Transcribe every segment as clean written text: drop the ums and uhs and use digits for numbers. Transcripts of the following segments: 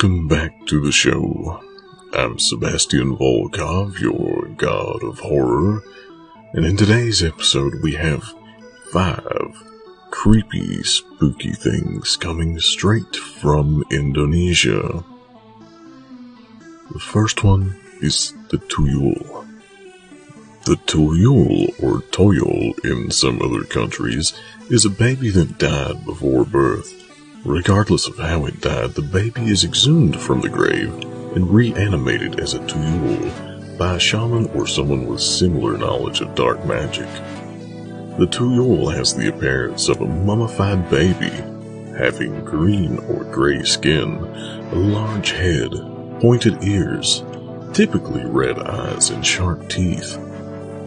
Welcome back to the show. I'm Sebastian Volkov, your god of horror, and in today's episode we have 5 creepy, spooky things coming straight from Indonesia. The first one is the tuyul. The tuyul, or toyol in some other countries, is a baby that died before birth. Regardless of how it died, the baby is exhumed from the grave and reanimated as a tuyul by a shaman or someone with similar knowledge of dark magic. The tuyul has the appearance of a mummified baby, having green or gray skin, a large head, pointed ears, typically red eyes, and sharp teeth.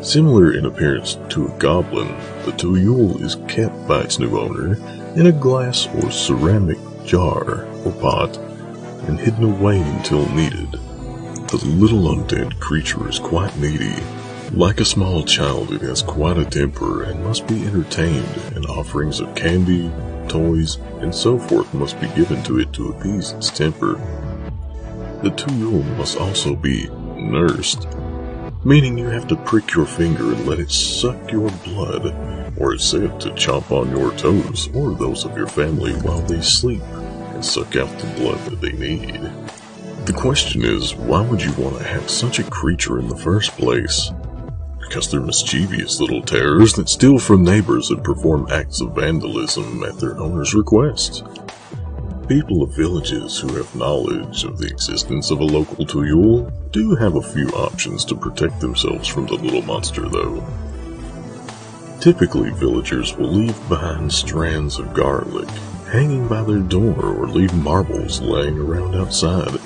Similar in appearance to a goblin, the tuyul is kept by its new owner in a glass or ceramic jar or pot and hidden away until needed. The little undead creature is quite needy. Like a small child, it has quite a temper and must be entertained, and offerings of candy, toys, and so forth must be given to it to appease its temper. The tuyul must also be nursed, meaning you have to prick your finger and let it suck your blood, or it's said to chomp on your toes or those of your family while they sleep and suck out the blood that they need. The question is, why would you want to have such a creature in the first place? Because they're mischievous little terrors that steal from neighbors and perform acts of vandalism at their owner's request. People of villages who have knowledge of the existence of a local tuyul do have a few options to protect themselves from the little monster, though. Typically, villagers will leave behind strands of garlic hanging by their door or leave marbles laying around outside.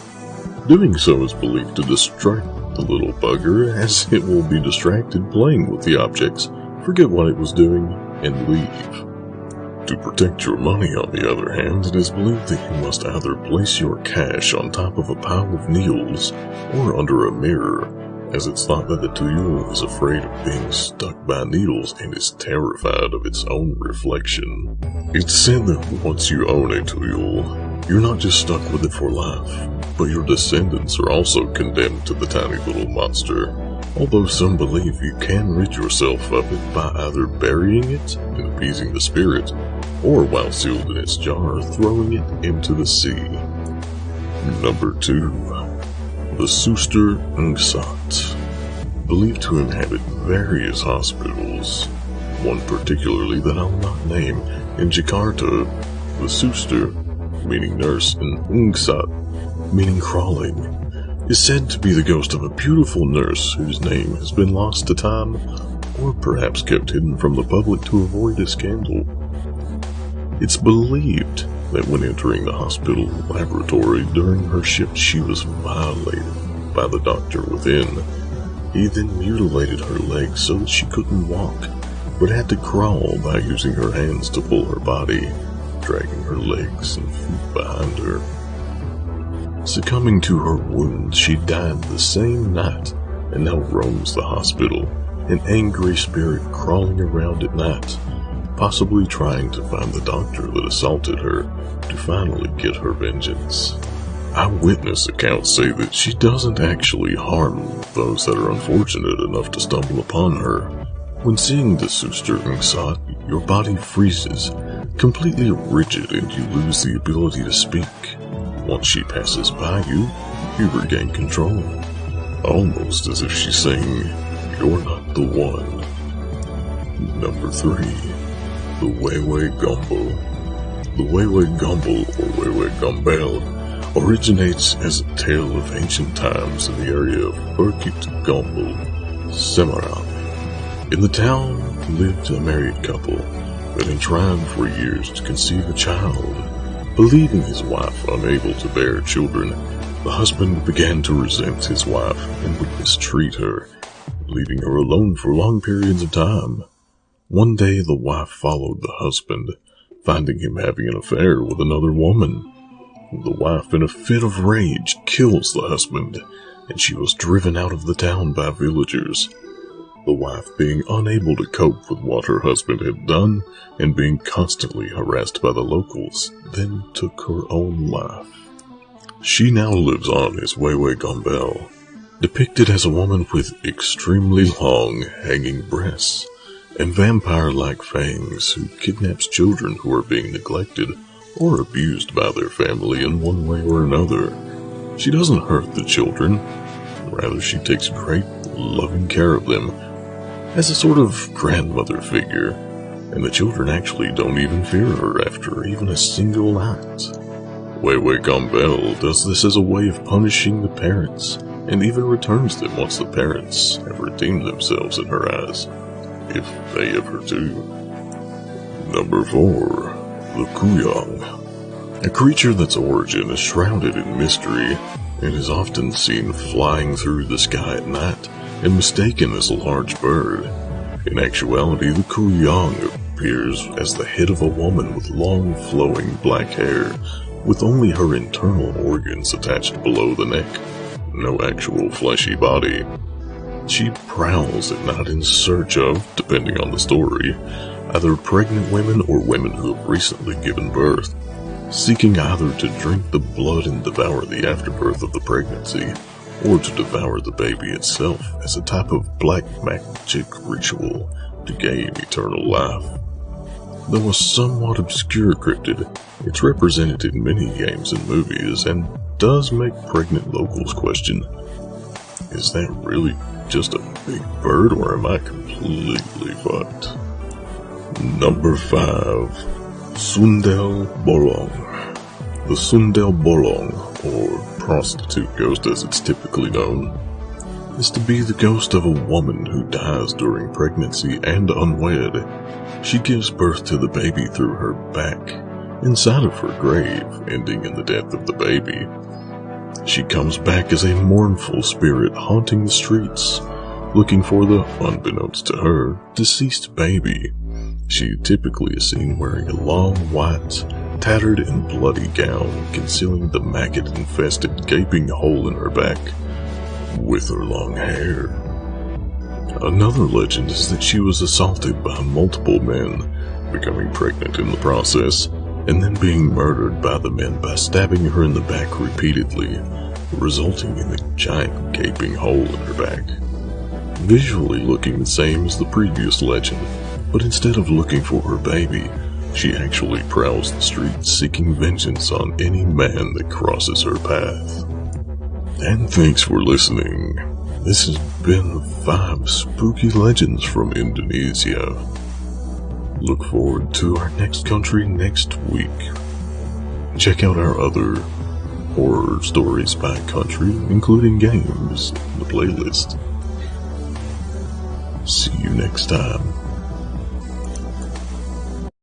Doing so is believed to distract the little bugger, as it will be distracted playing with the objects, forget what it was doing, and leave. To protect your money, on the other hand, it is believed that you must either place your cash on top of a pile of needles or under a mirror, as it's thought that the tuyul is afraid of being stuck by needles and is terrified of its own reflection. It's said that once you own a tuyul, you're not just stuck with it for life, but your descendants are also condemned to the tiny little monster, although some believe you can rid yourself of it by either burying it and appeasing the spirit, or while sealed in its jar, throwing it into the sea. Number 2. The Suster Ngsat, believed to inhabit various hospitals, one particularly that I'll not name. In Jakarta, the Suster, meaning nurse, and Ngsat, meaning crawling, is said to be the ghost of a beautiful nurse whose name has been lost to time, or perhaps kept hidden from the public to avoid a scandal. It's believed that when entering the hospital laboratory during her shift, she was violated by the doctor within. He then mutilated her legs so that she couldn't walk, but had to crawl by using her hands to pull her body, dragging her legs and feet behind her. Succumbing to her wounds, she died the same night and now roams the hospital, an angry spirit crawling around at night, possibly trying to find the doctor that assaulted her to finally get her vengeance. Eyewitness accounts say that she doesn't actually harm those that are unfortunate enough to stumble upon her. When seeing the Suster Ngsat, your body freezes, completely rigid, and you lose the ability to speak. Once she passes by you, you regain control, almost as if she's saying, "You're not the one." Number 3. The Wewe Gumbo. The Wewe Gumbo, or Wewe Gumbel, originates as a tale of ancient times in the area of Bukit Gombel, Semarang. In the town lived a married couple that had tried for years to conceive a child. Believing his wife unable to bear children, the husband began to resent his wife and would mistreat her, leaving her alone for long periods of time. One day the wife followed the husband, finding him having an affair with another woman. The wife, in a fit of rage, kills the husband, and she was driven out of the town by villagers. The wife, being unable to cope with what her husband had done, and being constantly harassed by the locals, then took her own life. She now lives on as Wewe Gombel, depicted as a woman with extremely long, hanging breasts and vampire-like fangs who kidnaps children who are being neglected or abused by their family in one way or another. She doesn't hurt the children, rather she takes great, loving care of them as a sort of grandmother figure, and the children actually don't even fear her after even a single act. Wewe Gombel does this as a way of punishing the parents, and even returns them once the parents have redeemed themselves in her eyes, if they ever do. Number 4. The Kuyang. A creature that's origin is shrouded in mystery, and is often seen flying through the sky at night, and mistaken as a large bird. In actuality, the Kuyang appears as the head of a woman with long flowing black hair, with only her internal organs attached below the neck, no actual fleshy body. She prowls at night in search of, depending on the story, either pregnant women or women who have recently given birth, seeking either to drink the blood and devour the afterbirth of the pregnancy, or to devour the baby itself as a type of black magic ritual to gain eternal life. Though a somewhat obscure cryptid, it's represented in many games and movies, and does make pregnant locals question, is that really just a big bird, or am I completely fucked? Number 5. Sundel Bolong. The Sundel Bolong, or prostitute ghost as it's typically known, is to be the ghost of a woman who dies during pregnancy and unwed. She gives birth to the baby through her back, inside of her grave, ending in the death of the baby. She comes back as a mournful spirit haunting the streets, looking for the, unbeknownst to her, deceased baby. She typically is seen wearing a long, white, tattered and bloody gown, concealing the maggot-infested gaping hole in her back, with her long hair. Another legend is that she was assaulted by multiple men, becoming pregnant in the process, and then being murdered by the men by stabbing her in the back repeatedly, resulting in a giant gaping hole in her back. Visually looking the same as the previous legend, but instead of looking for her baby, she actually prowls the streets seeking vengeance on any man that crosses her path. And thanks for listening. This has been 5 spooky legends from Indonesia. Look forward to our next country next week. Check out our other horror stories by country, including games, in the playlist. See you next time.